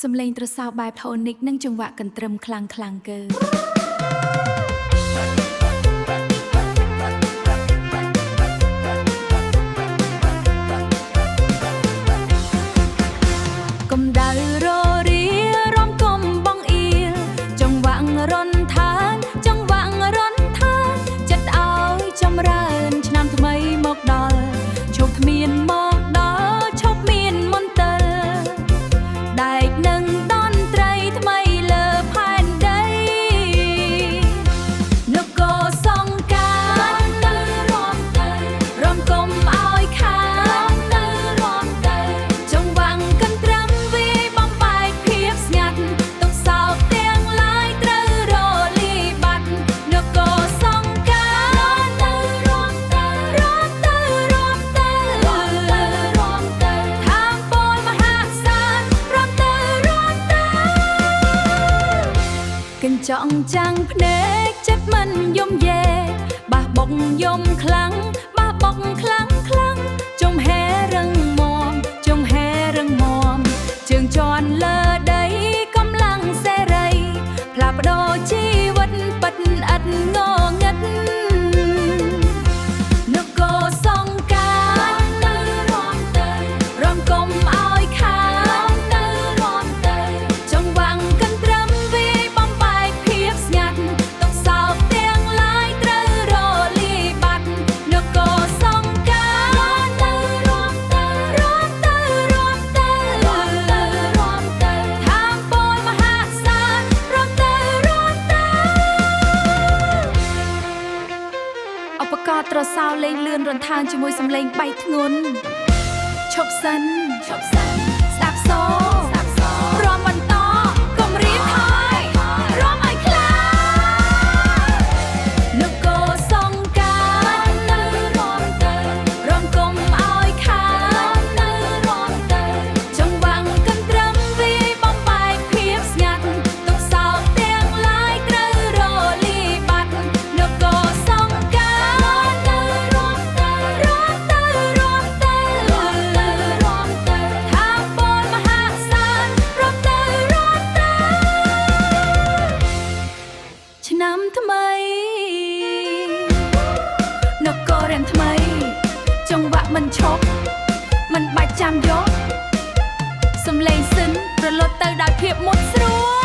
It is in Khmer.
សំឡេងត្រសោបែបផូនិកនិងចង្វាក់កន្ទ្រឹមខ្លាំងៗកើកំដៅររៀរំកុំបងអៀលចង្វាក់រនឋានចង្វាក់រនឋានចិត្តឲ្យចម្រើនឆ្នាំថ្មីមកដល់ជោគគ្មានមកដល់ឈប់មានមន្ទិលដែកនឹងតន្ត្រីថ្មីលើផែនដីនគរសង្ការទៅរំកុំឲ្យខានទៅរំទៅចង្វាក់កន្ទ្រឹមវាបំបែកភាពស្ងាត់ទុកសោកទាំងឡាយត្រូវរលាយបាត់នគរសង្ការទៅរំទៅថាមពលមហាសានរំទៅកញ្ចក់ចាំងភ្នែកចិត្តមិនយំយេបះបុកយំខ្លាំងបះបុកខ្លាំងចំហែរឹងមាំជើងជន់លើដីកម្លាំងសេរីផ្លាស់ប្ដូរជីវិតពិតឥតងងឹតនគរសង្ការទៅរំកុំឲ្យខានទៅរំទៅចង្វាក់កន្ទ្រឹមវាបំបែកភាពស្ងាត់ទុកសោកទាំងឡាយត្រូវរលាយបាត់នគរសង្ការទៅរំទៅថាមពលមហាសានរំទៅឧបករណ៍ត្រសោលេងលឿនរន្ធានជាមួយសំឡេងបែកធ្ងន់ឈប់សិនស្ដាប់សូរំបន្តកុំរៀនថយរំឲ្យខ្លាំងនគរសង្ការទៅរំកុំឲ្យខានទៅរំទៅចង្វាក់កន្ទ្រឹមវាបំបែកភាពស្ងាត់ទុកសោកទាំងឡាយត្រូវរលាយបាត់នគរសង្ការទៅរំទៅថាមពលមហាសានរំទៅឆ្នាំថ្មីនគររៀនថ្មីចង្វាក់មិនឈប់មិនបាច់ចាំយកសំឡេងសិនប្រលត់ទៅដោយភាពមុតស្រួល